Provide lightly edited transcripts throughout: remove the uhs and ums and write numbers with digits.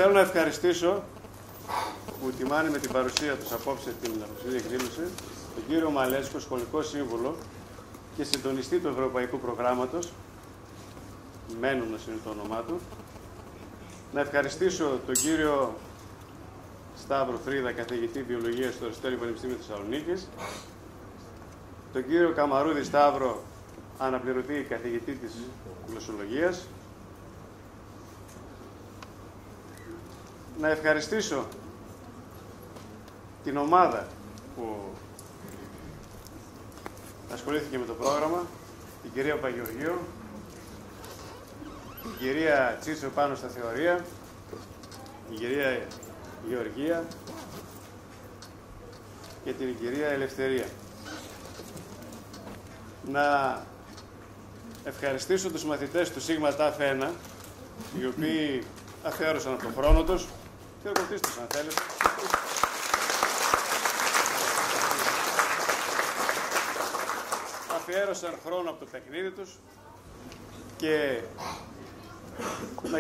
θέλω να ευχαριστήσω που τιμάνει με την παρουσία τους απόψε την απόψινή εκδήλωση τον κύριο Μαλέσκο, σχολικό σύμβουλο και συντονιστή του Ευρωπαϊκού Προγράμματος, Μένονας είναι το όνομά του. Να ευχαριστήσω τον κύριο Σταύρο Φρίδα, καθηγητή βιολογίας στο Αριστοτέλειο Πανεπιστήμιο Θεσσαλονίκης, τον κύριο Καμαρούδη Σταύρο, αναπληρωτή καθηγητή της γλωσσολογίας. Να ευχαριστήσω την ομάδα που ασχολήθηκε με το πρόγραμμα, την κυρία Παπαγεωργίου, την κυρία Τσίτσο πάνω στα θεωρία, την κυρία Γεωργία και την κυρία Ελευθερία. Να ευχαριστήσω τους μαθητές του Σίγμα ΤΑΦ 1, οι οποίοι αφιέρωσαν από τον χρόνο τους και ρωτήστε τους αν θέλετε. Αφιέρωσαν χρόνο από το παιχνίδι τους και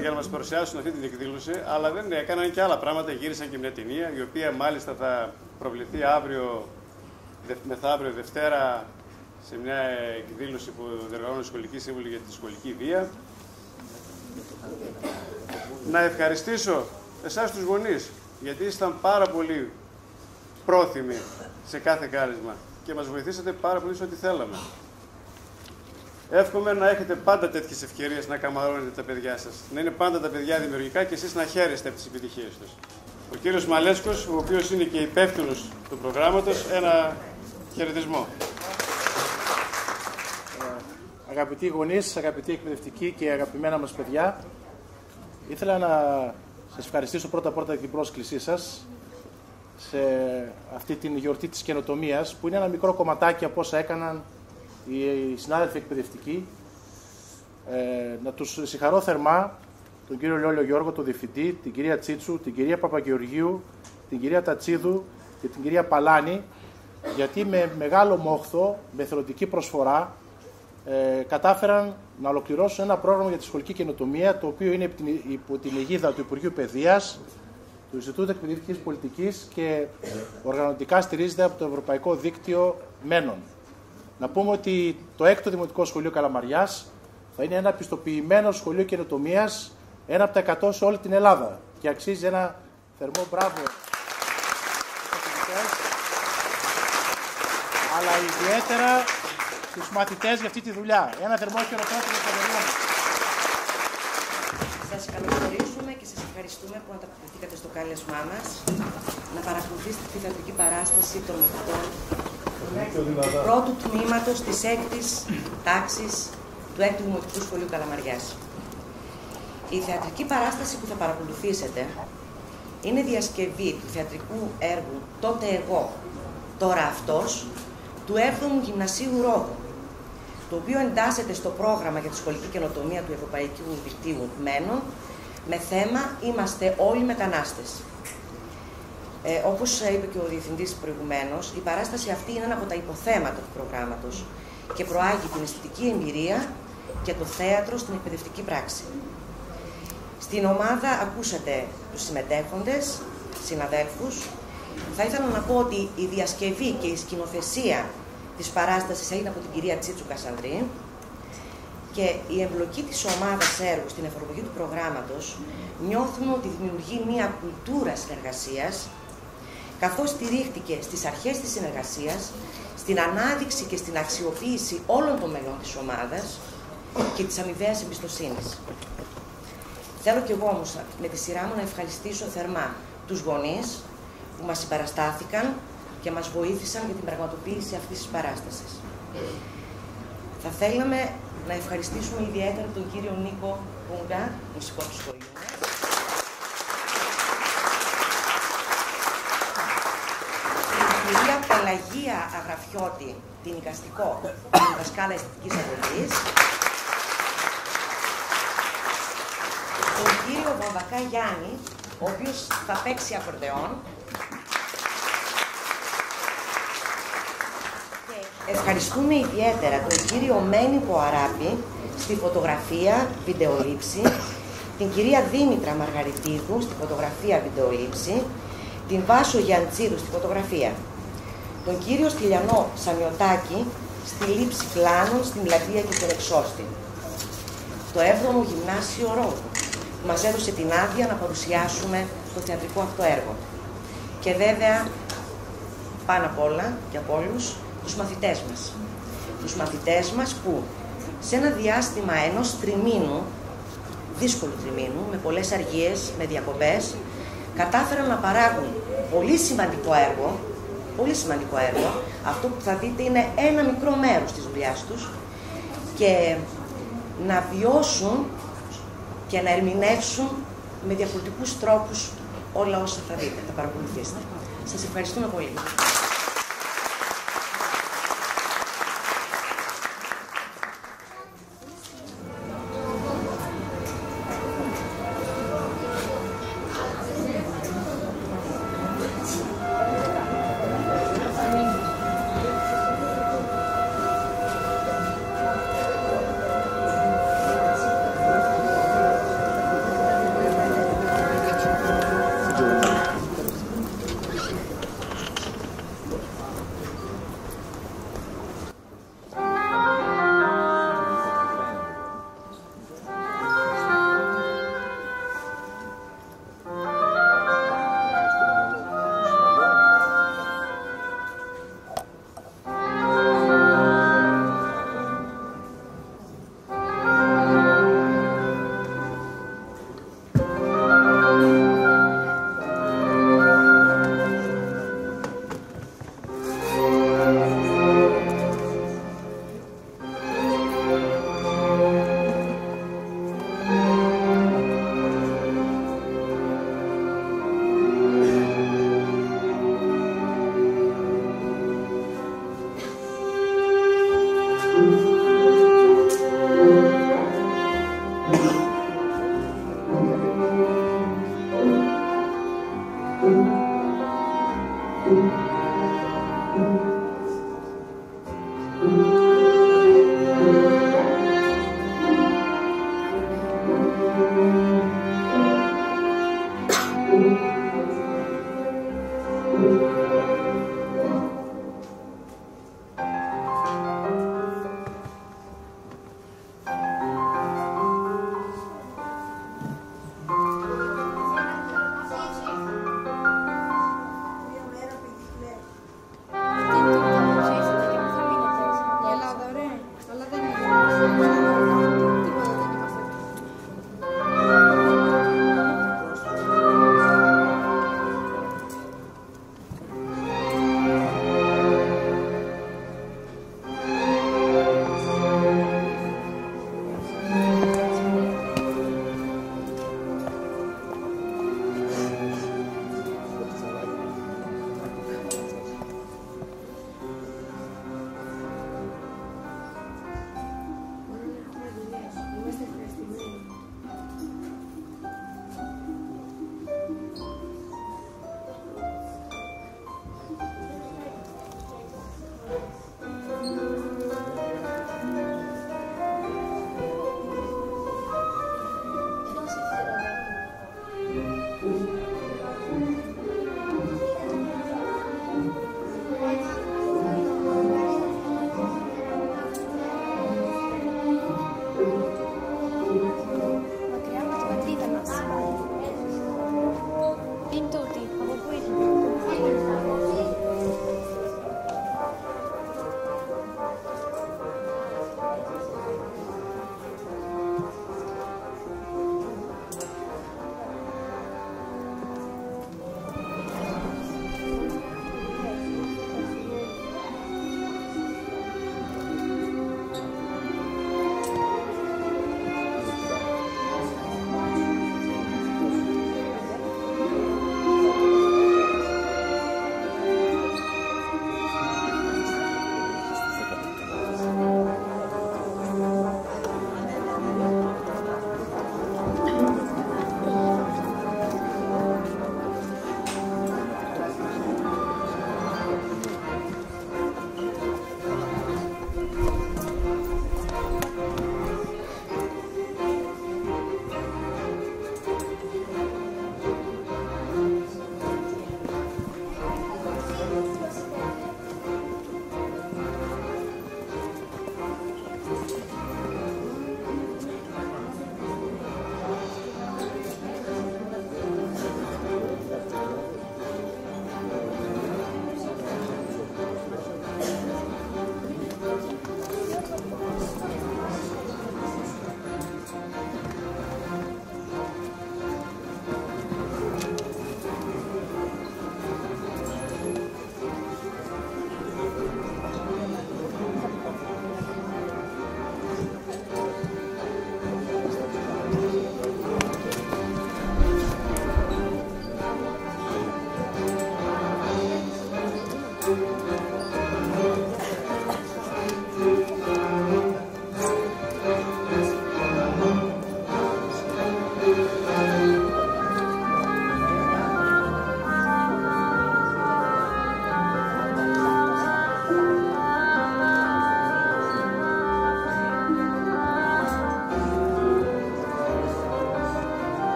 για να μας παρουσιάσουν αυτή την εκδήλωση, αλλά δεν έκαναν και άλλα πράγματα, γύρισαν και μια ταινία, η οποία μάλιστα θα προβληθεί αύριο, μεθαύριο Δευτέρα, σε μια εκδήλωση που διοργανώνει η Σχολική Σύμβουλη για τη σχολική βία. Να ευχαριστήσω εσάς τους γονείς, γιατί ήσταν πάρα πολύ πρόθυμοι σε κάθε κάλεσμα και μας βοηθήσατε πάρα πολύ σε ό,τι θέλαμε. Εύχομαι να έχετε πάντα τέτοιες ευκαιρίες να καμαρώνετε τα παιδιά σας, να είναι πάντα τα παιδιά δημιουργικά και εσείς να χαίρεστε από τις επιτυχίες τους. Ο κύριος Μαλέσκος, ο οποίος είναι και υπεύθυνος του προγράμματος, ένα χαιρετισμό. Αγαπητοί γονείς, αγαπητοί εκπαιδευτικοί και αγαπημένα μας παιδιά, ήθελα να σας ευχαριστήσω πρώτα-πρώτα για την πρόσκλησή σας σε αυτή την γιορτή της καινοτομίας, που είναι ένα μικρό κομματάκι από όσα έκαναν οι συνάδελφοι εκπαιδευτικοί. Να τους συγχαρώ θερμά, τον κύριο Λόλιο Γιώργο, τον Διευθυντή, την κυρία Τσίτσου, την κυρία Παπαγεωργίου, την κυρία Τατσίδου και την κυρία Παλάνη, γιατί με μεγάλο μόχθο, με εθελοντική προσφορά, κατάφεραν να ολοκληρώσουν ένα πρόγραμμα για τη σχολική καινοτομία, το οποίο είναι υπό την αιγίδα του Υπουργείου Παιδείας, του Ινστιτούτου Εκπαιδευτικής Πολιτικής και οργανωτικά στηρίζεται από το Ευρωπαϊκό Δίκτυο Μένων. Να πούμε ότι το 6ο Δημοτικό Σχολείο Καλαμαριάς θα είναι ένα πιστοποιημένο σχολείο καινοτομίας, ένα από τα 100 σε όλη την Ελλάδα, και αξίζει ένα θερμό μπράβο, αλλά ιδιαίτερα στους μαθητές για αυτή τη δουλειά. Ένα θερμό χειροκρότημα στην Καλαμαριά. Σας καλωσορίζουμε και σας ευχαριστούμε που ανταποκριθήκατε στο κάλεσμά μας να παρακολουθήσετε τη θεατρική παράσταση των μαθητών του πρώτου τμήματος της 6ης τάξης του 6ου Δημοτικού Σχολείου Καλαμαριάς. Η θεατρική παράσταση που θα παρακολουθήσετε είναι διασκευή του θεατρικού έργου «Τότε εγώ, τώρα αυτός» του 7ου Γυμνασίου Ρόδου, το οποίο εντάσσεται στο πρόγραμμα για τη σχολική καινοτομία του Ευρωπαϊκού Δικτύου Μένων με θέμα «Είμαστε όλοι μετανάστες». Όπως είπε και ο Διευθυντής προηγουμένως, η παράσταση αυτή είναι ένα από τα υποθέματα του προγράμματος και προάγει την αισθητική εμπειρία και το θέατρο στην εκπαιδευτική πράξη. Στην ομάδα ακούσατε τους συμμετέχοντες, συναδέλφους. Θα ήθελα να πω ότι η διασκευή και η σκηνοθεσία της παράστασης έγινε από την κυρία Τσίτσου Κασανδρή και η εμπλοκή της ομάδας έργου στην εφαρμογή του προγράμματος νιώθουμε ότι δημιουργεί μια κουλτούρα συνεργασίας, καθώς στηρίχτηκε στις αρχές της συνεργασίας, στην ανάδειξη και στην αξιοποίηση όλων των μελών της ομάδας και της αμοιβαίας εμπιστοσύνης. Θέλω κι εγώ όμως με τη σειρά μου να ευχαριστήσω θερμά τους γονείς που μας συμπαραστάθηκαν και μας βοήθησαν για την πραγματοποίηση αυτής της παράστασης. Θα θέλαμε να ευχαριστήσουμε ιδιαίτερα τον κύριο Νίκο Πούγκα, μουσικό του σχολείου μας, την κυρία Πελαγία Αγραφιώτη, την οικαστικό, την δασκάλα αισθητικής αγωγής, τον κύριο Βαμβακά Γιάννη, ο οποίος θα παίξει ακορντεόν. Ευχαριστούμε ιδιαίτερα τον κύριο Μένη Ποαράπη στη φωτογραφία, βιντεολήψη την κυρία Δήμητρα Μαργαριτίδου στη φωτογραφία βιντεολήψη, την Βάσο Γιαντσίδου στη φωτογραφία, τον κύριο Στυλιανό Σαμιωτάκη στη λήψη πλάνων στην πλατεία και στον εξώστη, το 7ο Γυμνάσιο Ρόδου, που μας έδωσε την άδεια να παρουσιάσουμε το θεατρικό αυτό έργο. Και βέβαια, πάνω απ' όλα και από όλους, τους μαθητές μας. Τους μαθητές μας που σε ένα διάστημα ενός τριμήνου, δύσκολου τριμήνου, με πολλές αργίες, με διακοπές, κατάφεραν να παράγουν πολύ σημαντικό έργο, αυτό που θα δείτε είναι ένα μικρό μέρος της δουλειάς τους, και να βιώσουν και να ερμηνεύσουν με διαφορετικούς τρόπους όλα όσα θα δείτε, θα παρακολουθήσετε. Σας ευχαριστούμε πολύ.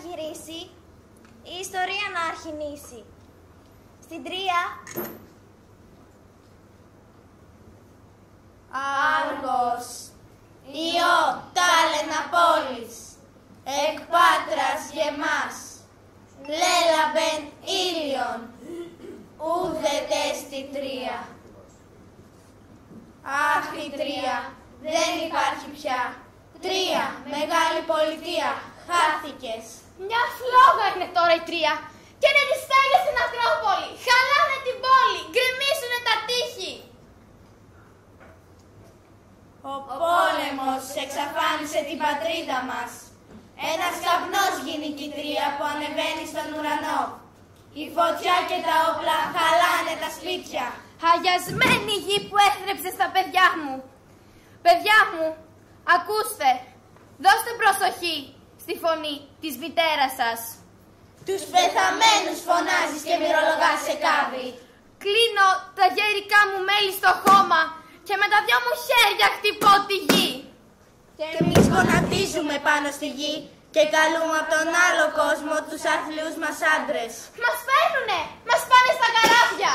γυρίσει, η ιστορία να αρχινήσει. Στην 3. Άργος, Υιό τάλαινα πόλης, εκ Πάτρας γεμάς, λέλαμπεν ήλιον, ούδε στη 3. Αχ, η 3, δεν υπάρχει πια. 3, μεγάλη πολιτεία, χάθηκες. Μια φλόγα είναι τώρα η 3 και είναι τη στέλνει στην Ακρόπολη. Χαλάνε την πόλη, γκρεμίσουνε τα τείχη. Ο πόλεμος εξαφάνισε την πατρίδα μας. Ένας καπνός γίνει η 3 που ανεβαίνει στον ουρανό. Η φωτιά και τα όπλα χαλάνε τα σπίτια. Αγιασμένη η γη που έθρεψε στα παιδιά μου. Παιδιά μου, ακούστε, δώστε προσοχή στη φωνή της μητέρας σας. Τους πεθαμένους φωνάζεις και μυρολογάς σε κάβη. Κλείνω τα γέρικά μου μέλη στο χώμα και με τα δυο μου χέρια χτυπώ τη γη. Και εμείς γονατίζουμε πάνω στη γη και καλούμε από τον άλλο κόσμο τους άθλιους μας άντρες. Μας παίρνουνε, μας πάνε στα καράβια.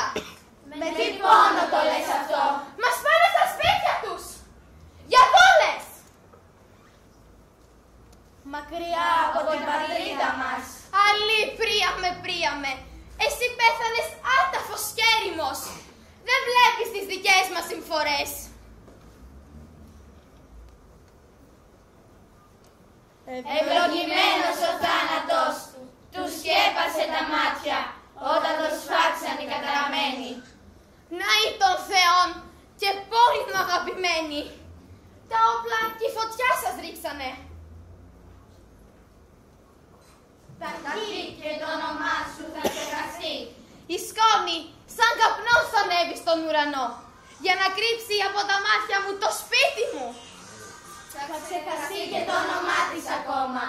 Με τι πόνο το λες αυτό? Μας πάνε στα σπίτια τους. Για δόλες. Μακριά από την πατρίδα μας. Αλλή πρίαμε. Εσύ πέθανες άταφος και έρημος. Δεν βλέπεις τις δικές μας συμφορές. Ευλογημένος ο θάνατος του. Του σκέπασε τα μάτια όταν το σφάξαν οι καταραμένοι. Ναοί των Θεών και πόλη μου αγαπημένοι. Τα όπλα και η φωτιά σας ρίξανε. Τα χείλη και το όνομά σου θα ξεχαστεί. Η σκόνη σαν καπνός θα ανέβει στον ουρανό για να κρύψει από τα μάτια μου το σπίτι μου. Θα ξεχαστεί και το όνομά της ακόμα.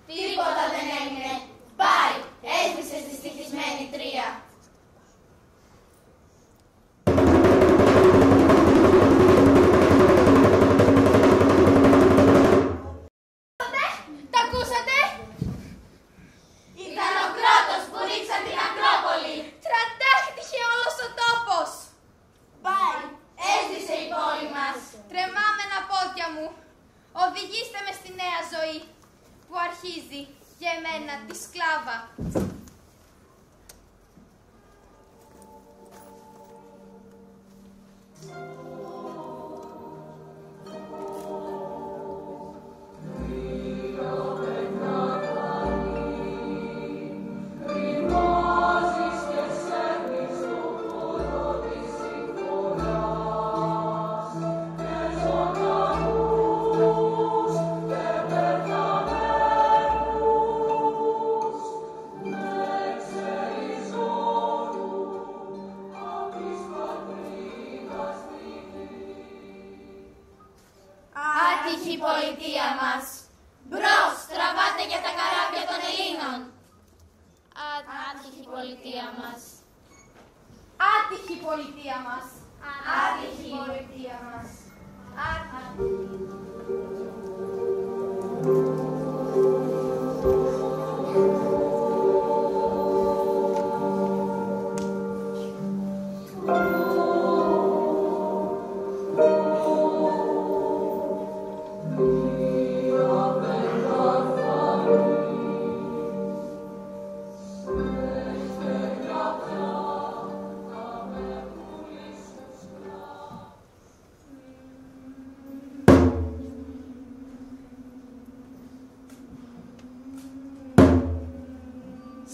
Τίποτα δεν έμεινε. Πάει, έσβησε στη στοιχισμένη 3. Τα ακούσατε? Ήταν ο Κρότος που ρίξαν την Ακρόπολη. Τραντάχτηκε όλος ο τόπος. Πάει, έσβησε η πόλη μας. Τρεμάμενα πόδια μου. Οδηγήστε με στη νέα ζωή που αρχίζει για εμένα τη σκλάβα. Άτυχη η πολιτεία μας. Μπρος, τραβάτε για τα καράβια των Ελλήνων. Άτυχη η πολιτεία μας. Άτυχη η πολιτεία μας. Άτυχη η πολιτεία μας.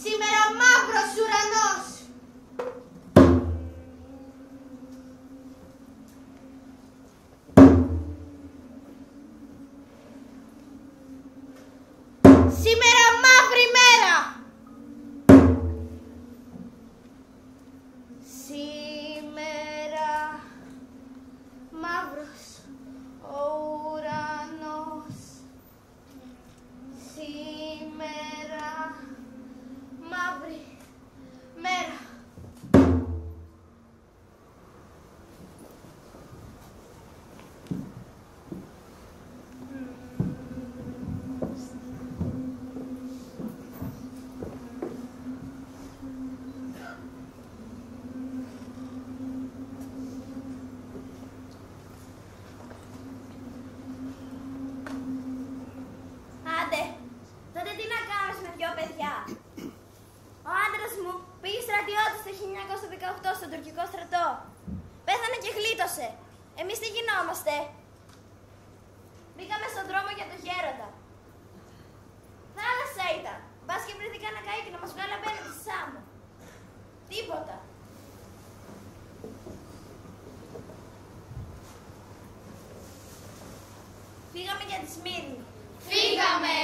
Σήμερα μαύρος ουρανός. Σήμερα μαύρη μέρα. Σήμερα μαύρος ο ουρανός. Σήμερα μαύρη μέρα. 18 στον τουρκικό στρατό. Πέθανε και γλίτωσε. Εμείς τι γινόμαστε? Μπήκαμε στον δρόμο για το γέροντα. Θάλασσα ήταν. Μπας και βρήθηκε ένα καίκι να μας βγάλει απέναντι στη Σάμο. Τίποτα. Φύγαμε για τη Σμύρνη. Φύγαμε!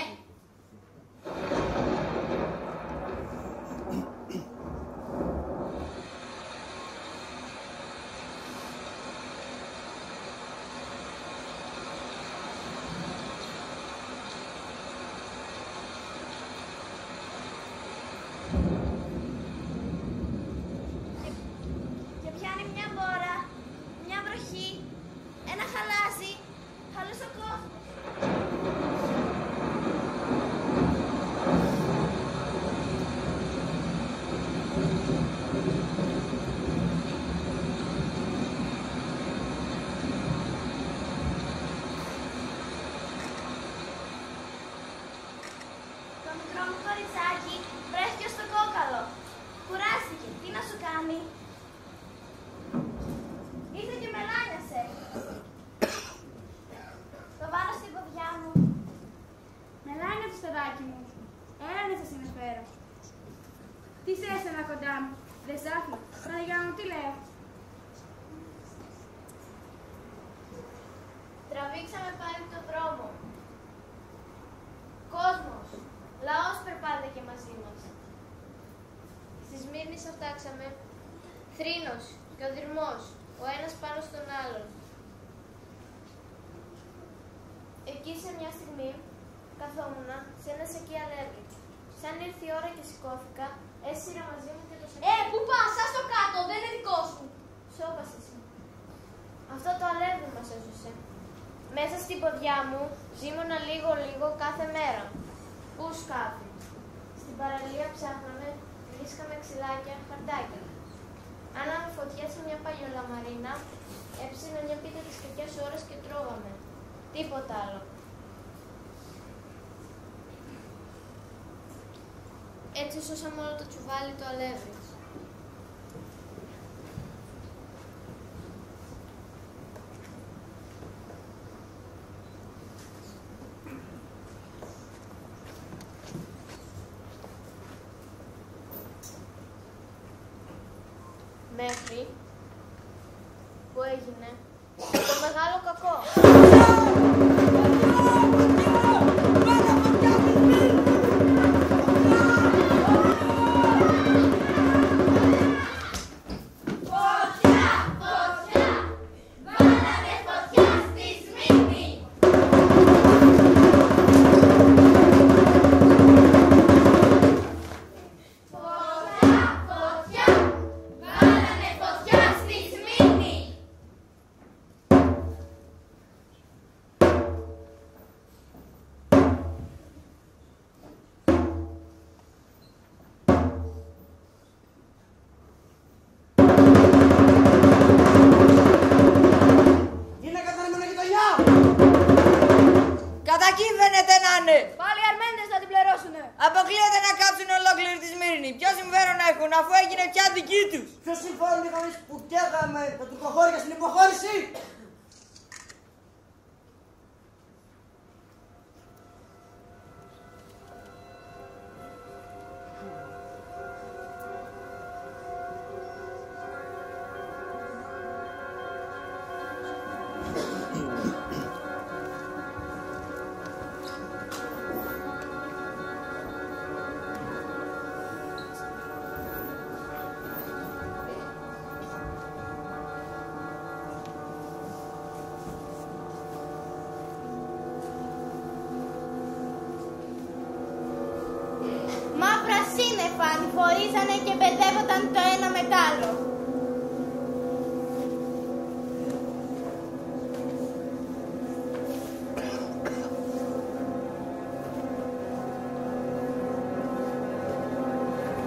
Και πιάνει μια μπόρα, μια βροχή, ένα χαλάζι, χαλούς ο κόσμος. Το μικρό μου κοριτσάκι βρέθηκε στο κόκαλο. Κουράστηκε. Τι να σου κάνει? Ήρθε και μελάνιασε. Το βάλω στην ποδιά μου. Μελάνιασε, παιδάκι μου. Έλα να σε συνεφέρω. Τι θες ένα κοντά μου? Δεν σ' άφηνε. Παναγιά μου, τι λέω? Τραβήξαμε πάλι τον δρόμο. Κόσμος, λαός περπάτηκε μαζί μας. Στη Σμύρνη σε φτάξαμε. Θρήνος και ο δειρμός, ο ένας πάνω στον άλλον. Εκεί σε μια στιγμή καθόμουνα σε ένα σακί αλεύρι. Σαν ήρθε η ώρα και σηκώθηκα, έσυρα μαζί μου και το σακί. Πού πας, ας το κάτω, δεν είναι δικό σου. Σώπας εσύ. Αυτό το αλεύρι μας έσωσε. Μέσα στην ποδιά μου ζήμωνα λίγο κάθε μέρα. Πού σκάφη. Στην παραλία ψάχναμε, βρίσκαμε ξυλάκια, χαρτάκια. Άναμε φωτιά σε μια παλιολαμαρίνα, έψηνα μια πίτα τις κακές ώρες και τρώγαμε. Τίποτα άλλο. Έτσι σώσαμε όλο το τσουβάλι το αλεύρι. Μέχρι που έγινε το μεγάλο κακό. Πάλι οι Αρμένες θα την πληρώσουνε. Αποκλείεται να κάψουν ολόκληρη τη Σμύρνη. Ποιο συμφέρον έχουν αφού έγινε πια δική τους? Ποιο συμφέρον είχαμε που καίγαμε με του υποχώρια στην υποχώρηση? Μαύρα σύννεφα ανηφορίζανε και μπερδεύονταν το ένα με το άλλο.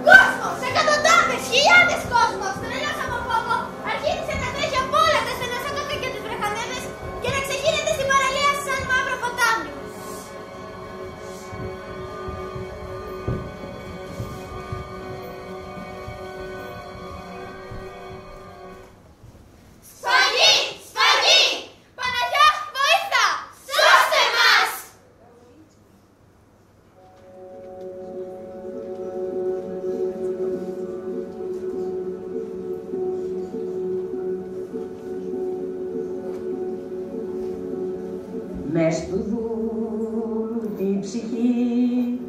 Κόσμος! Εκατοντάδες! Χιλιάδες κόσμος! Τρελός από φόβο αρχίζει να τρέχει από όλα τα στενοσάκια και τις βρεχανέδες και να ξεχύνεται στην παραλία σαν μαύρο ποτάμι. μες του δούλου την ψυχή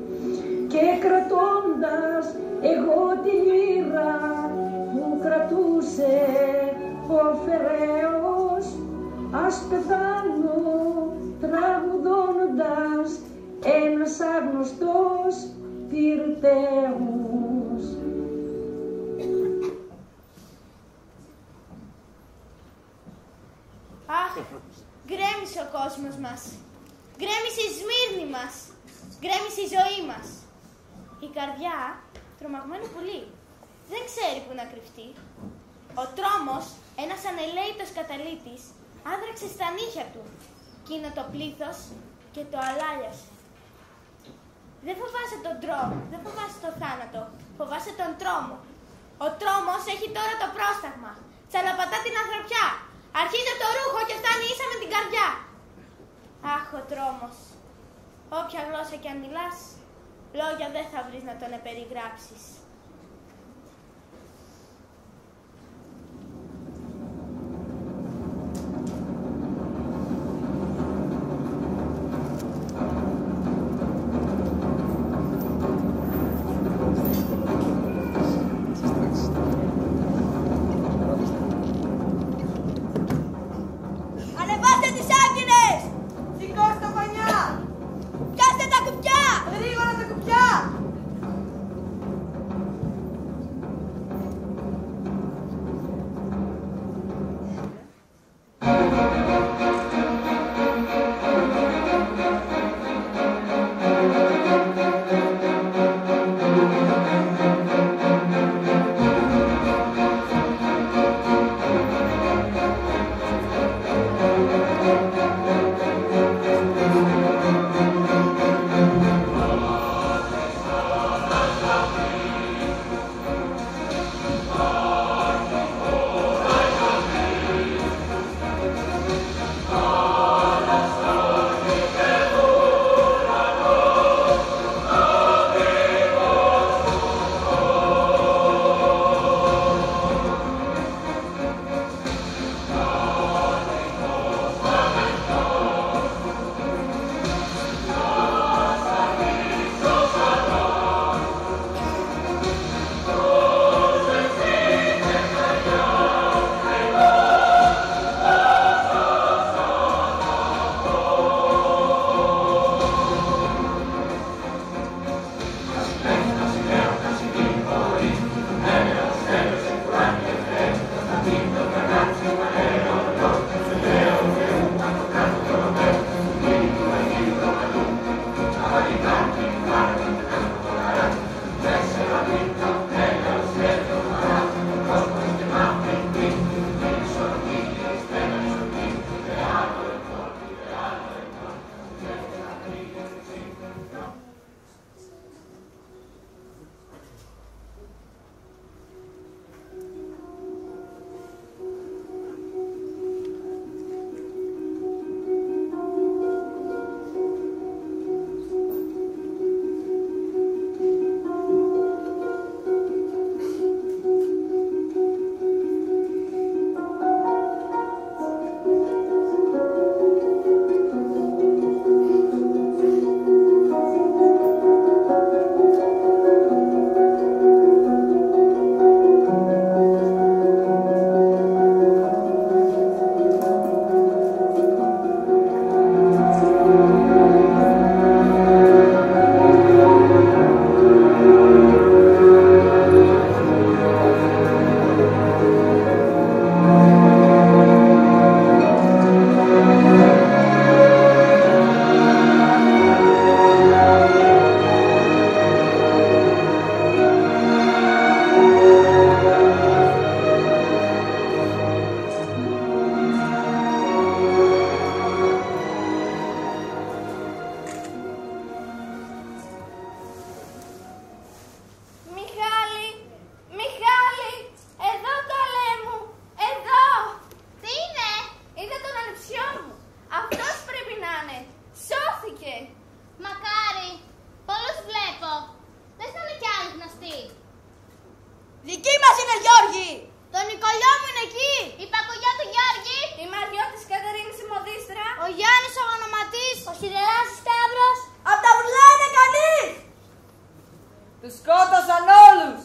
και κρατώντας εγώ τη λύρα που κρατούσε ο Φεραίος, ας πεθάνω τραγουδώνοντας ένας άγνωστος Πυρταίος. Αχ, γκρέμισε ο κόσμος μας. Γκρέμισε η Σμύρνη μας. Γκρέμισε η ζωή μας. Η καρδιά, τρομαγμένο πουλί, δεν ξέρει που να κρυφτεί. Ο τρόμος, ένας ανελαίητος καταλύτης, άδραξε στα νύχια του. Κι είναι το πλήθος και το αλάλιασε. Δεν φοβάσαι τον τρόμο, δεν φοβάσαι το θάνατο, φοβάσαι τον τρόμο. Ο τρόμος έχει τώρα το πρόσταγμα. Τσαλαπατά την ανθρωπιά. Αρχίζει το ρούχο και φτάνει ίσα με την καρδιά. Αχ, ο τρόμος. Όποια γλώσσα κι αν μιλάς, λόγια δεν θα βρεις να τον περιγράψεις. σκότωσαν όλους.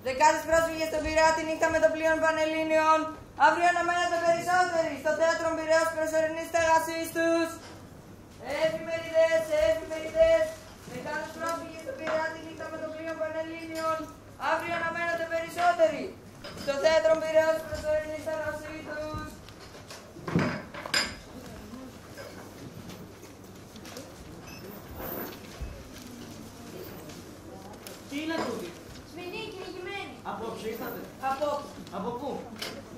Δεκάδες πρόσφυγες στον Πειραιά τη νύχτα με το πλοίο Πανελλήνιων. Αύριο αναμένονται περισσότεροι στο θέατρο Πειραιώς προσωρινής στέγασής τους. Εφημερίδες, εφημερίδες. Δεκάδες πρόσφυγες στον Πειραιά τη νύχτα με το πλοίο Πανελλήνιων. Αύριο αναμένονται περισσότεροι στο θέατρο Πειραιώς προσωρινής στέγασής τους. Τι είναι τούτη? Σμηνή, κυνηγημένη. Απόψε ήρθατε? Απόψε. Από πού?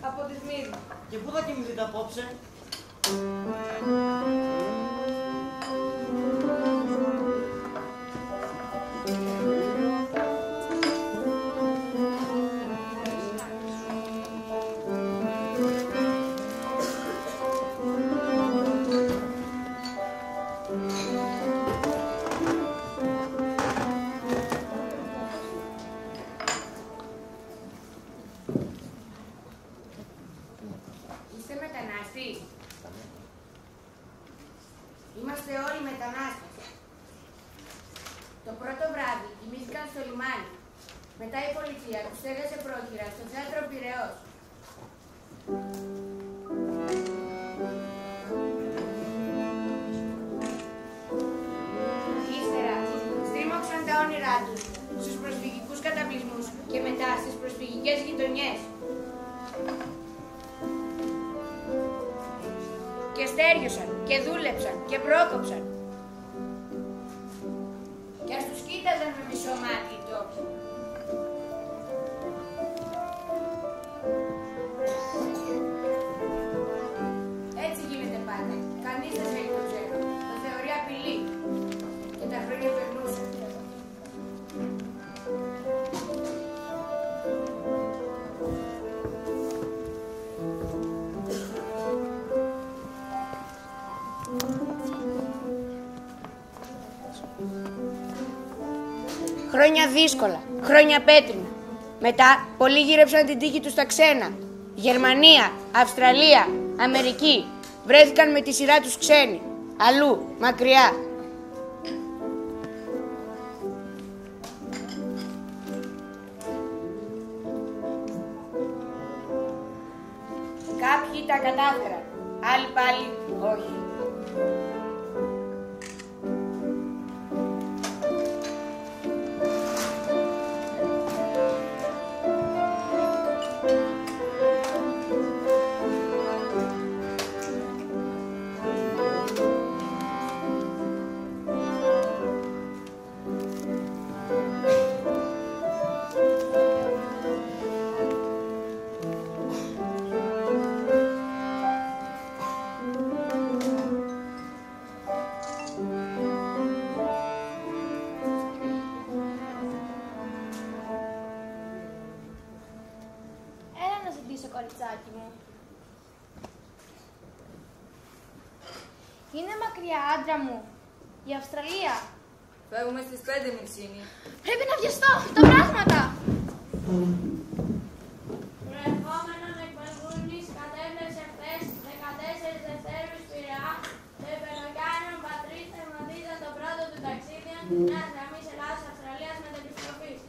Από τη Σμύρνη. Και πού θα κοιμηθείτε απόψε? Είστε μετανάστης? Είμαστε όλοι μετανάστες. Το πρώτο βράδυ κοιμήθηκαν στο λιμάνι. Μετά η πολιτεία τους στέγασε πρόχειρα στο θέατρο Πειραιώς. Ύστερα στρίμωξαν τα όνειρά τους στους προσφυγικούς καταβλισμούς και μετά στις προσφυγικές γειτονιές. Και στέριωσαν και δούλεψαν και πρόκοψαν. Και ας τους κοίταζαν με μισό μάτι οι τόποι. Έτσι γίνεται πάντα. Κανείς δεν θέλει το ξένο. Το θεωρεί απειλή. Και τα χρόνια περνούσαν. Χρόνια δύσκολα, χρόνια πέτρινα. Μετά πολλοί γύρεψαν την τύχη τους στα ξένα. Γερμανία, Αυστραλία, Αμερική. Βρέθηκαν με τη σειρά τους ξένοι. Αλλού, μακριά. Κάποιοι τα κατάφεραν, άλλοι πάλι όχι. κοριτσάκι μου. Είναι μακριά, άντρα μου. Η Αυστραλία. Φεύγουμε στις 5, Μιξίνη. Πρέπει να βιαστώ. Τα πράγματα. Προερχόμενον εκ Μελβούρνης κατέβλεψε χθες 14 Δευτέρου Πειραιά το υπεροκειάνιον πατρίς θερμοδίζα το πρώτο του ταξίδιον της νέας γραμμής Ελλάδος-Αυστραλίας μετεπιστροφής.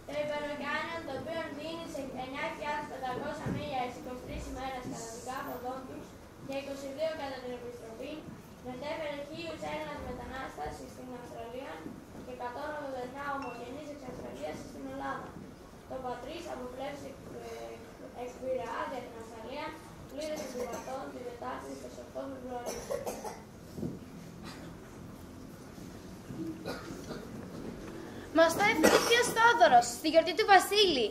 Το υπεροκειάνιον το οποίο δίνει σε 9.500 μίλια εις 23 ημέρες κανονικά οδόν τους και 22 κατά την επιστροφή, μετέφερε 1.000 Έλληνας μετανάστες στην Αυστραλία και 189 ομογενείς εξ Αυστραλίας στην Ελλάδα. Το πατρίς από πλεύση εξ Πειραιά για την Αυστραλία πλήρωσε συμβατών τη Δετάρτη στις 8 Φεβρουαρίου. Μας το έφερε ο θείος Θόδωρος στη γιορτή του Βασίλη.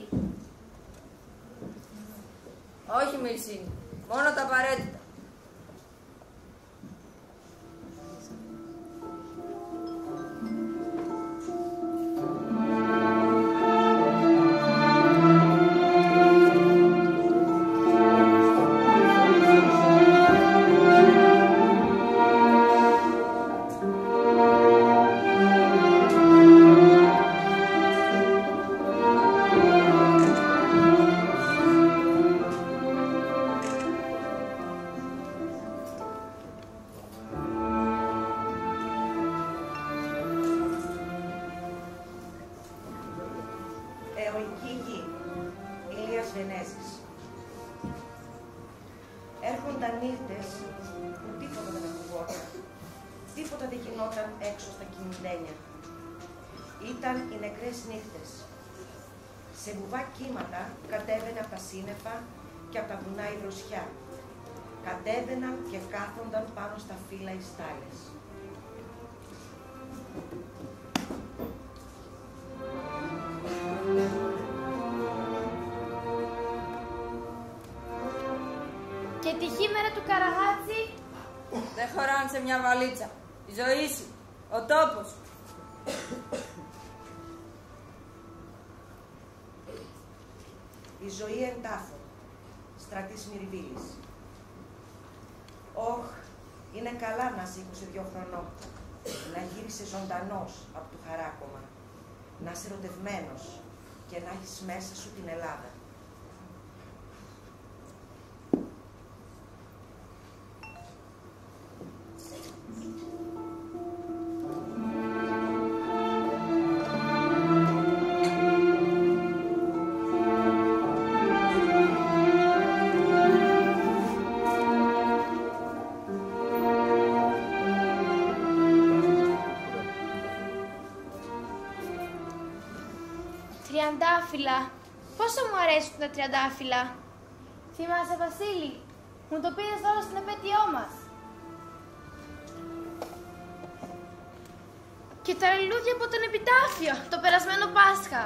Όχι, Μιξίνη. Μόνο τα απαραίτητα. Αιωλική γη, Ηλίας Βενέζης. Έρχονταν νύχτες που τίποτα δεν ακουγόταν, τίποτα δεν γινόταν έξω στα κινητένια. Ήταν οι νεκρές νύχτες. Σε βουβά κύματα κατέβαινε από τα σύννεφα και από τα βουνά η δροσιά. Κατέβαιναν και κάθονταν πάνω στα φύλλα οι στάλες. Και τη χήμερα του Καραγάτζη. Δεν χωράνε σε μια βαλίτσα. Η ζωή σου, ο τόπος. Η ζωή εν τάφο. Στρατής Μυριβίλης. Όχ, είναι καλά να είσαι 22 χρονών. Να γύρισες ζωντανός από το χαράκωμα. Να είσαι ερωτευμένος και να έχεις μέσα σου την Ελλάδα. Τριαντάφυλλα. Πόσο μου αρέσουν τα τριαντάφυλλα. Θυμάσαι, Βασίλη, μου το πήρες δώρο στην επέτειό μας. Και τα λουλούδια από τον επιτάφιο, το περασμένο Πάσχα.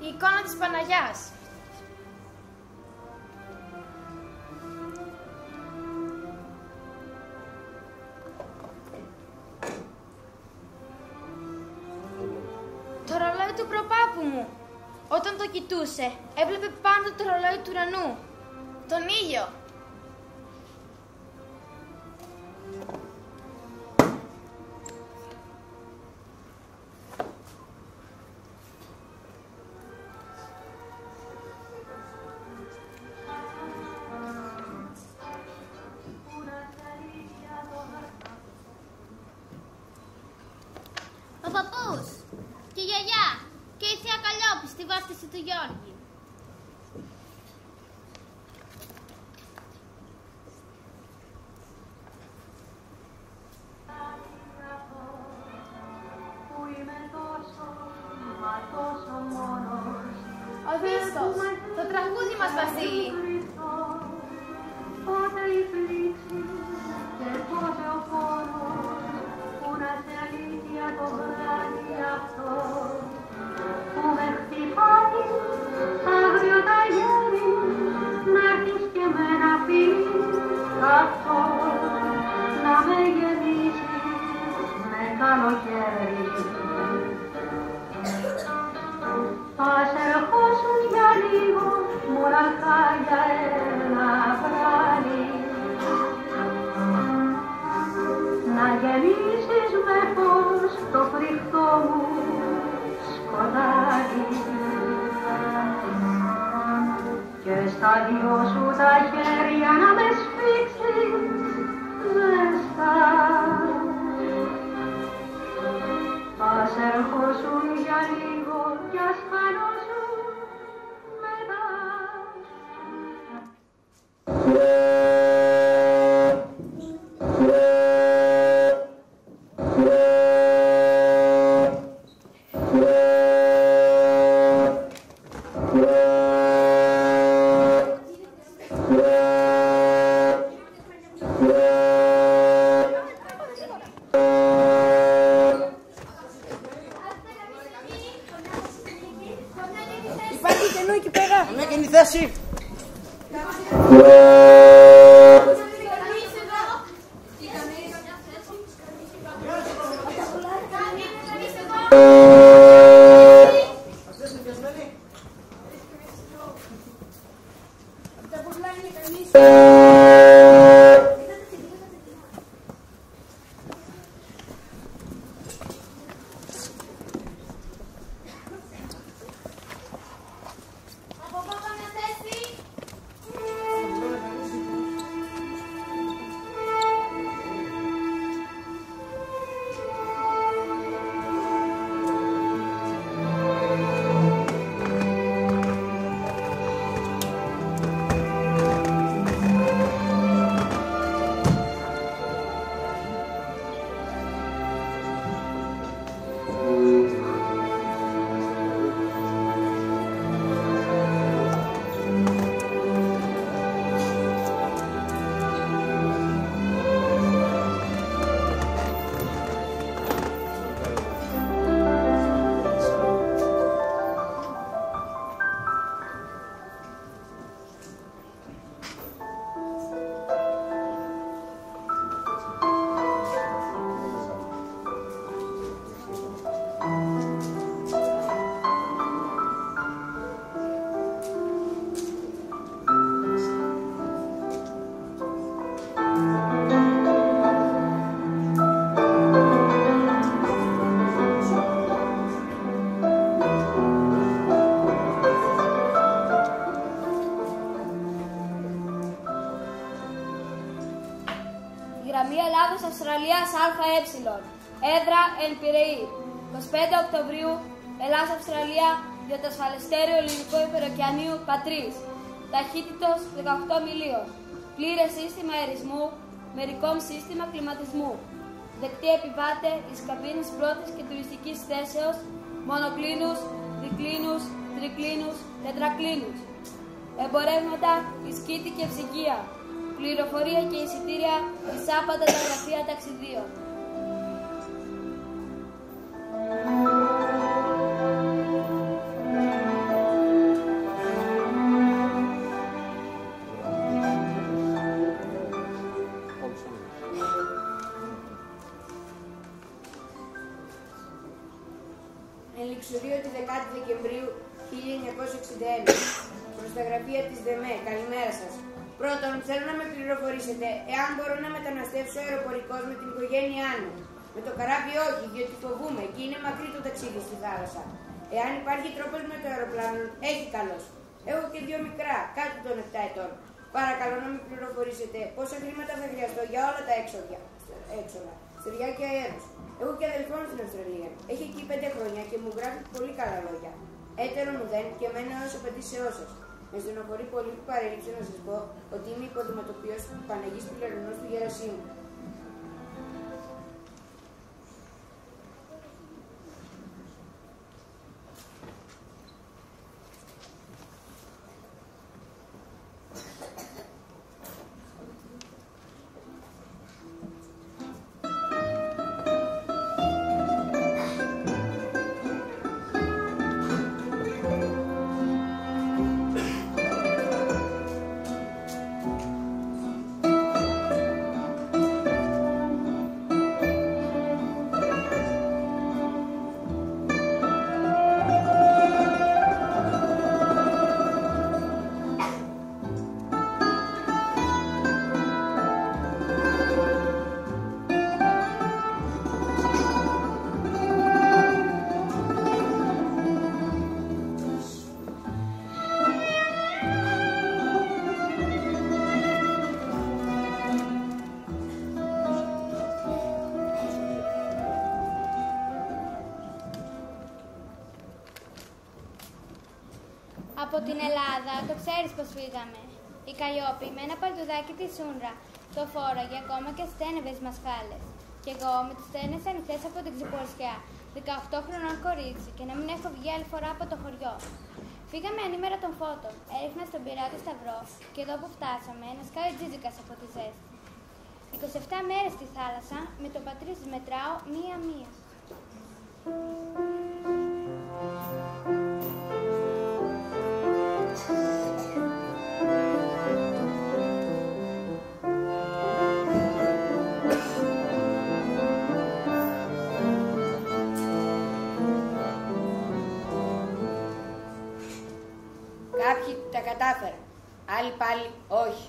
Η εικόνα της Παναγιάς. Το ρολόι του προπάπου μου. Όταν το κοιτούσε, έβλεπε πάντα το ρολόι του ουρανού. Τον ήλιο. Ο παππούς και η γιαγιά και η θεία Καλλιόπη στη βάφτιση του Γιώργη. Ο δίσκος, το τραγούδι μας, Βασίλη. Πότε η πλήξη και πότε ο πόνος που να σε αλήθεια το βράδυ αυτό που με χτυπάει αύριο τα γέρι να έρθεις και με ένα φίλι αυτό να με γεμίσεις με καλοκαίρι. Ας ερχόσουν για λίγο μωραχά για ένα βράδυ να γεμίσεις με φως το φρικτό μου σκοτάδι και στα δυο σου τα χέρια να με σφίξεις ζεστά. Ας ερχόσουν για λίγο κι ας χανώσουν μετά. Υπάρχει κενό εκεί πέρα. Μια καινή θέση. Από εδώ πάμε θέση. Γραμμή Ελλάδος-Αυστραλίας ΑΕ. Έδρα εν Πειραιή. 25 Οκτωβρίου, Ελλάς-Αυστραλία για το ασφαλιστέριο ελληνικού υπεροκεανίου Πατρίς. Ταχύτητος 18 μιλίων. Πλήρες σύστημα αερισμού, μερικόμ σύστημα κλιματισμού. Δεκτή επιβάτε εις καμπίνες πρώτης και τουριστικής θέσεως, μονοκλίνους, δικλίνους, τρικλίνους, τετρακλίνους. Εμπορεύματα εις Κίτη και Ψυγεία. Πληροφορία και εισιτήρια εις άπαντα τα γραφεία ταξιδίων. Ελιξουρίο τη 10η Δεκεμβρίου 1961. Προς τα γραφεία της ΔΕΜΕ. Καλημέρα σας. Πρώτον, θέλω να με πληροφορήσετε εάν μπορώ να μεταναστεύσω αεροπορικός με την οικογένειά μου. Με το καράβι όχι, διότι φοβούμαι και είναι μακρύ το ταξίδι στη θάλασσα. Εάν υπάρχει τρόπος με το αεροπλάνο, έχει καλώς. Έχω και 2 μικρά, κάτω των 7 ετών. Παρακαλώ να με πληροφορήσετε πόσα χρήματα θα χρειαστώ για όλα τα έξοδα, στεριά και αέρος. Έχω και αδελφό στην Αυστραλία. Έχει εκεί 5 χρόνια και μου γράφει πολύ καλά λόγια. Έτερο μου δεν και μένω όσο πετήσεώ σας. Με στενοχωρεί πολύ που παρέλειψα να σας πω ότι είμαι υποδηματοποιός του Παναγής Πυλερινός του Γερασίμου. Από την Ελλάδα, το ξέρεις πως φύγαμε. Η Καλλιόπη με ένα παλτουδάκι τη Σούνρα το φόραγε ακόμα και στένευε τις μασχάλες. Κι εγώ με τις στένες ανοιχτές από την Ξεπορσιά, 18 χρονών κορίτσι, και να μην έχω βγει άλλη φορά από το χωριό. Φύγαμε ανήμερα των φώτων, έριχνα στον πειράτη σταυρό, και εδώ που φτάσαμε, ένα σκάι τζίτζικας από τη ζέστη. 27 μέρες στη θάλασσα, με το Πατρίς μετράω μία-μία. Κάποιοι τα κατάφεραν, άλλοι πάλι όχι.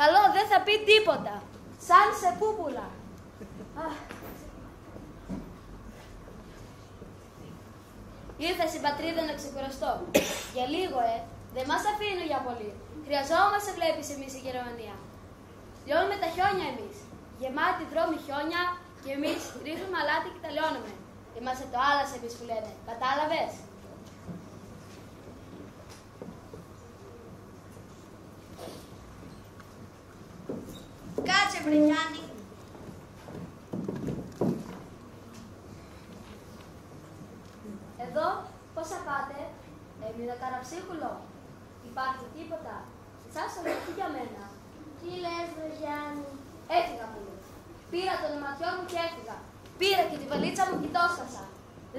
Καλό δεν θα πει τίποτα. Σαν σε πούπουλα. Ήρθα στην πατρίδα να ξεκουραστώ. Για λίγο, Δεν μας αφήνουν για πολύ. Χρειαζόμαστε, βλέπεις, εμείς η Γερμανία. Λιώνουμε τα χιόνια εμείς. Γεμάτη δρόμοι χιόνια και εμείς ρίχνουμε αλάτι και τα λιώνουμε. Είμαστε το άλλας εμείς που λένε. Κατάλαβες? Κάτσε, βρε Γιάννη. Εδώ, πώς θα πάτε? Έμεινα καραψίχουλο. Υπάρχει τίποτα? Σας όχι για μένα. Τι λες, βρε Γιάννη? Έφυγα μου. Πήρα τον ματιό μου και έφυγα. Πήρα και τη βαλίτσα μου και το έσπασα.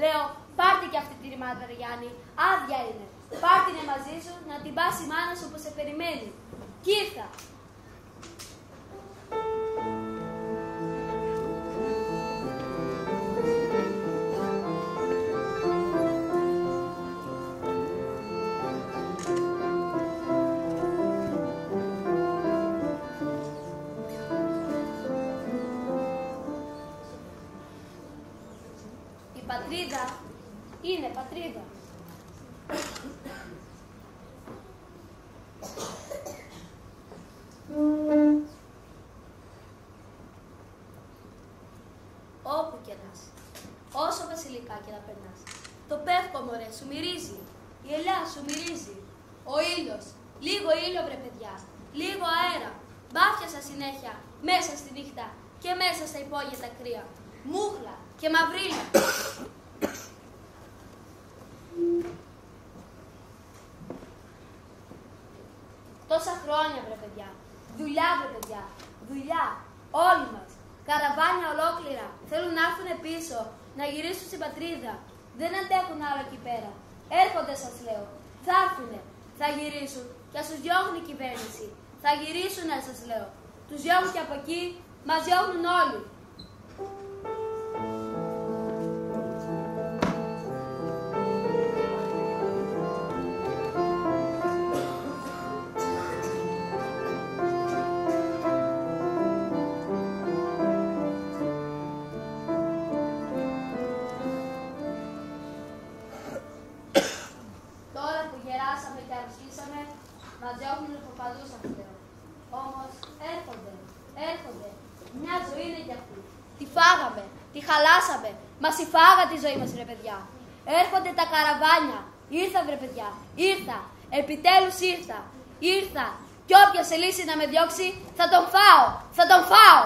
Λέω, πάρτε και αυτή τη ρημάδα, ρε Γιάννη. Άδεια είναι. Πάρτε είναι μαζί σου να την πας η μάνα σου που σε περιμένει. Κι ήρθα. Πατρίδα είναι πατρίδα. Όπου και να είσαι, όσο βασιλικά και να περνάς, το πεύκο, μωρέ, σου μυρίζει. Η ελιά σου μυρίζει. Ο ήλιος, λίγο ήλιο, βρε παιδιά, λίγο αέρα. Μπάφιασα συνέχεια, μέσα στη νύχτα και μέσα στα υπόγεια τα κρύα. Μούχλα και μαυρίλα. Τόσα χρόνια, βρε παιδιά. Δουλειά, βρε παιδιά. Δουλειά. Όλοι μας. Καραβάνια ολόκληρα. Θέλουν να έρθουν πίσω. Να γυρίσουν στην πατρίδα. Δεν αντέχουν άλλο εκεί πέρα. Έρχονται, σας λέω. Θα έρθουνε. Θα γυρίσουν. Και ας τους διώχνει η κυβέρνηση. Θα γυρίσουνε, σας λέω. Τους διώχνουν και από εκεί. Μας διώχνουν όλοι. Μας διώχνουν από παντού, σας λέω. Όμως έρχονται. Μια ζωή είναι για αυτή. Τη φάγαμε, τη χαλάσαμε. Μας τη φάγα τη ζωή μας, ρε παιδιά. Έρχονται τα καραβάνια. Ήρθα, βρε παιδιά. Ήρθα. Επιτέλους ήρθα. Ήρθα. Κι όποιος θελήσει να με διώξει, θα τον φάω. Θα τον φάω.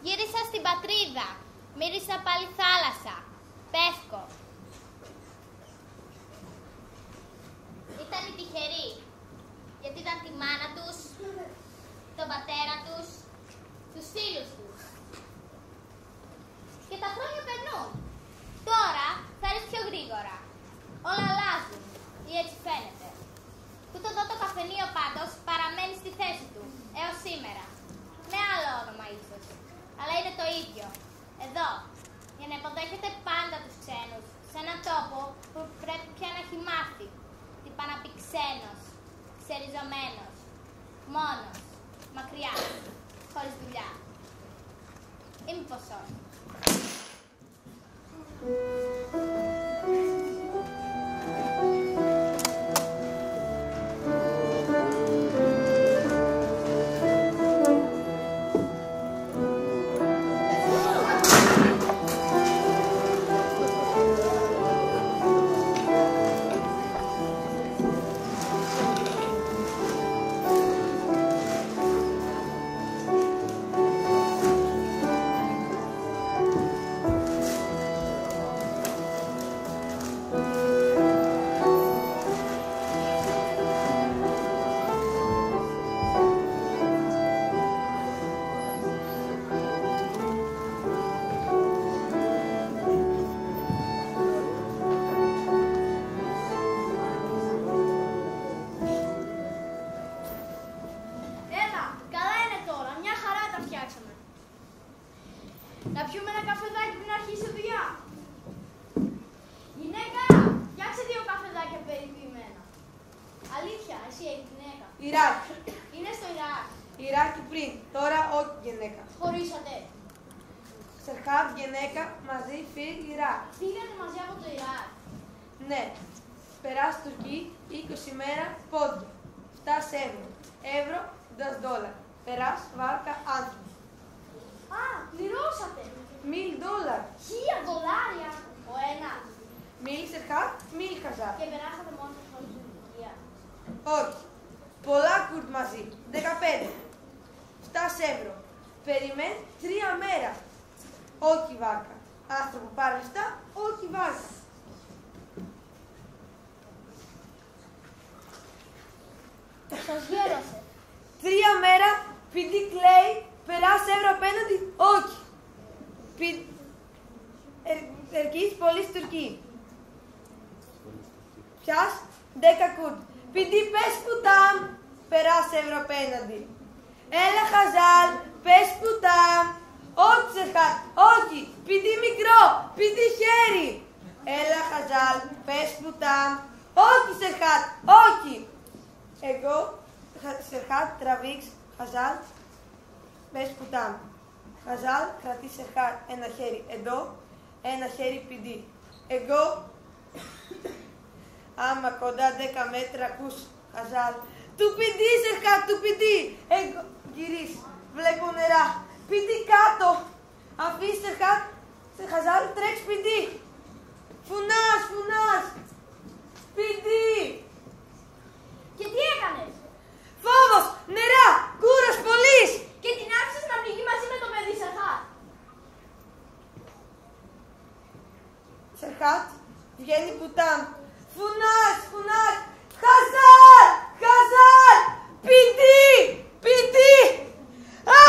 Γύρισα στην πατρίδα. Μύρισα πάλι θάλασσα. Πεύκο. Ήταν οι τυχεροί. Γιατί ήταν τη μάνα τους, τον πατέρα τους, τους φίλους τους. Και τα χρόνια περνούν. Τώρα θα έρθει πιο γρήγορα. Όλα αλλάζουν. Ή έτσι φαίνεται. Τούτο εδώ το καφενείο πάντως παραμένει στη θέση του. Έως σήμερα. Με άλλο όνομα ίσως. Αλλά είναι το ίδιο. Εδώ. Για να υποδέχεται πάντα τους ξένους. Σε έναν τόπο που πρέπει πια να έχει μάθει. Τι πάει να πει ξένος. Ξεριζωμένος. Μόνος. Μακριά. Χωρίς δουλειά. Ή μήπως όχι. Να πιούμε ένα καφεδάκι πριν αρχίσει η δουλειά. Γυναίκα, φτιάξε 2 καφεδάκια περιποιημένα. Αλήθεια, εσύ έχει γυναίκα. Ιράκ. Είναι στο Ιράκ. Ιράκ πριν, τώρα όχι γυναίκα. Χωρίσατε. Σερχάτ γυναίκα μαζί φύγει Ιράκ. Πήγατε μαζί από το Ιράκ. Ναι. Περάσει Τουρκή 20 μέρα πόντο. 7 ευρώ, $10. Περάσει βάρκα άνθρωπο. Α, πληρώσατε. $1000. $1000 ο ένας. Μίλ Σερχάτ, μίλ Χαζάρ. Και περάσατε μόνο στην Τουρκία. Όχι. Πολλά κουρτ μαζί. 15. 7 ευρώ. Περιμένει 3 μέρα. Όχι βάρκα. Άνθρωπο πάρει λεφτά, όχι βάρκα. Σας γέρασε. 3 μέρα, πηδί κλαίει, περάσει ευρώ απέναντι, όχι. Ερκής πολύς Τουρκή. Πιάς, 10 κουρτ. Πηδί πες πουτάμ, περάσει ευρώ απέναντι. Έλα Χαζάλ, πες πουτάμ. Όχι Σερχάτ, όχι. Πηδί μικρό, πηδί χέρι. Έλα Χαζάλ, πες πουτάμ. Όχι Σερχάτ, όχι. Εγώ, Σερχάτ, τραβήξ, Χαζάλ, πες πουτάμ. Χαζάλ, κρατεί Σερχάτ ένα χέρι εδώ, ένα χέρι πηδί. Εγώ, άμα κοντά 10 μέτρα ακούς, Χαζάλ, του πηδί Σερχάτ, του πηδί. Εγώ, γυρίσει, βλέπω νερά, πηδί κάτω. Αφήσει Σερχάτ, σε Χαζάλ, τρέξει πηδί. Φουνάς, φουνάς, πηδί. Και τι έκανες? Φόβος, νερά, κούρας πολύς. Και την άφησες να πνιγεί μαζί με το παιδί Σερχάτ. Σερχάτ, βγαίνει πουτάμ. Φουνάς, φουνάς, Χαζάρ, Χαζάρ, πηδί, πηδί. Α!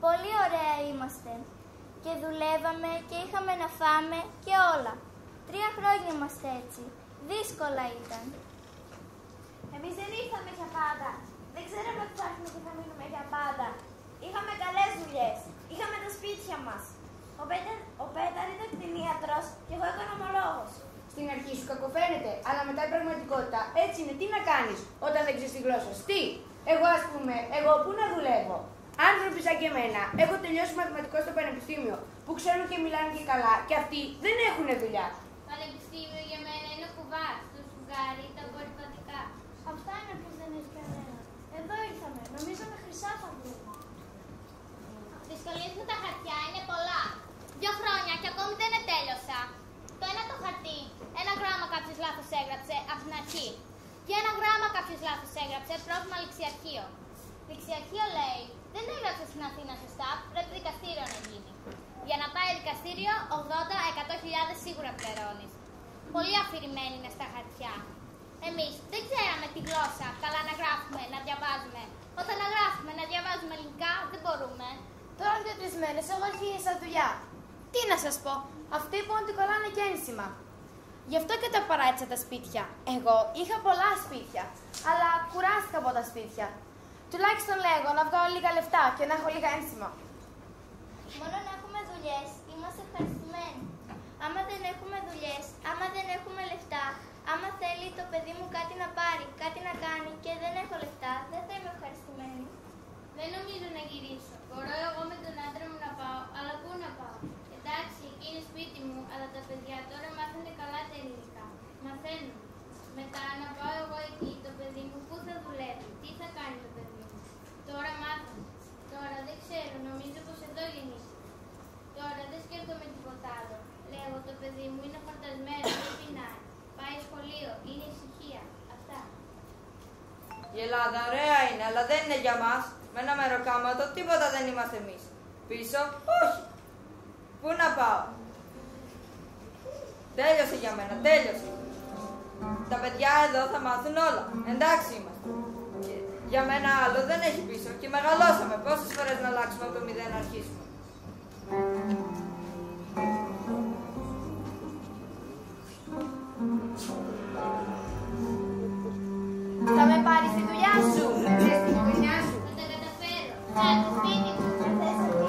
Πολύ ωραία είμαστε. Και δουλεύαμε και είχαμε να φάμε και όλα. 3 χρόνια είμαστε έτσι. Δύσκολα ήταν. Εμείς δεν ήρθαμε για πάντα. Δεν ξέραμε ότι ψάχνουμε και θα μείνουμε για πάντα. Είχαμε καλές δουλειές. Είχαμε τα σπίτια μας. Ο Πέταρ ήταν κτηνίατρος και εγώ οικονομολόγος. Στην αρχή σου κακοφαίνεται, αλλά μετά η πραγματικότητα έτσι είναι. Τι να κάνεις όταν δεν ξέρεις τη γλώσσα σου? Τι? Εγώ, ας πούμε, εγώ πού να δουλεύω? Άνθρωποι σαν και εμένα έχω τελειώσει μαθηματικό στο πανεπιστήμιο που ξέρουν και μιλάνε και καλά και αυτοί δεν έχουν δουλειά. Πανεπιστήμιο για μένα είναι ο κουβάς. ζευγάρι τα απορριπαντικά. Αυτά είναι όποιος δεν έχει κανένα. Εδώ ήρθαμε. Νομίζαμε χρυσά θα βρούμε. Δυσκολίες με τα χαρτιά είναι πολλά. 2 χρόνια και ακόμη δεν τέλειωσα. Το ένα το χαρτί, 1 γράμμα κάποιος λάθος έγραψε από την αρχή. Και 1 γράμμα κάποιος λάθος έγραψε πρόβλημα ληξιαρχείο. Ληξιαρχείο λέει, δεν έγραψε στην Αθήνα σωστά, πρέπει δικαστήριο να γίνει. Για να πάει δικαστήριο, 80-100.000 σίγουρα πληρώνεις. Πολύ αφηρημένοι είναι στα χαρτιά. Εμείς δεν ξέραμε τη γλώσσα καλά να γράφουμε, να διαβάζουμε. Όταν να γράφουμε, να διαβάζουμε ελληνικά, δεν μπορούμε. Τώρα 2-3 μέρες εγώ αρχίσα δουλειά. Τι να σας πω, αυτοί που ότι κολλάνε και ένσημα. Γι' αυτό και τα παράτησα τα σπίτια. Εγώ είχα πολλά σπίτια, αλλά κουράστηκα από τα σπίτια. Τουλάχιστον λέγω να βγάλω λίγα λεφτά και να έχω λίγα ένσημα. Μόνο να έχουμε δουλειές, είμαστε ευχαριστημένοι. Άμα δεν έχουμε δουλειές, άμα δεν έχουμε λεφτά, άμα θέλει το παιδί μου κάτι να πάρει, κάτι να κάνει και δεν έχω λεφτά, δεν θα είμαι ευχαριστημένη. Δεν νομίζω να γυρίσω. Μπορώ εγώ με τον άντρα μου να πάω, αλλά πού να πάω. Εντάξει, εκεί είναι σπίτι μου, αλλά τα παιδιά τώρα μάθανε καλά τα ελληνικά. Μαθαίνουν. Μετά να πάω εγώ εκεί, το παιδί μου πού θα δουλεύει, τι θα κάνει το παιδί μου. Τώρα μάθανε. Τώρα δεν ξέρω, νομίζω πως εδώ γεννήθηκε. Τώρα δεν σκέφτομαι τίποτα άλλο. Λέγω το παιδί μου είναι χορτασμένο, δεν πεινάει. Πάει σχολείο, είναι ησυχία. Αυτά. Η Ελλάδα ωραία είναι, αλλά δεν είναι για μας. Με ένα μεροκάματο τίποτα δεν είμαστε εμείς. Πίσω, όχι. Πού να πάω. Τέλειωσε για μένα, τέλειωσε. Τα παιδιά εδώ θα μάθουν όλα. Εντάξει είμαστε. Για μένα άλλο δεν έχει πίσω και μεγαλώσαμε. Πόσες φορές να αλλάξουμε από το 0 να αρχίσουμε. Θα με πάρεις στη δουλειά σου. Θες την οικογένειά σου. Θα τα καταφέρω. Θα το σπίτι μου. Θα θες αυτή.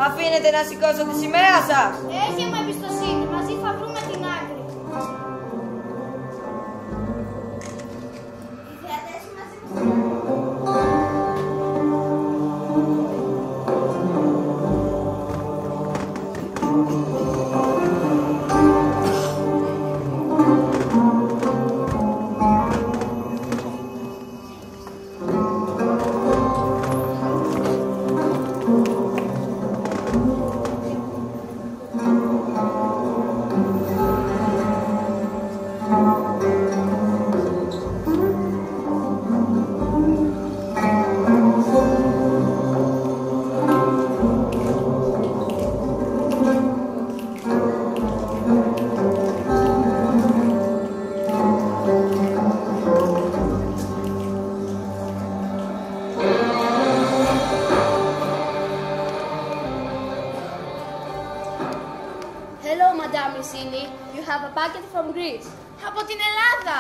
Αφήνετε να σηκώσω τη σημαία σας. Έχει μου εμπιστοσύνη. Μαζί θα βρούμε την άκρη. Διαθέσου μαζί μου. Hello, Madame Lucini. You have a packet from Greece. Από την Ελλάδα.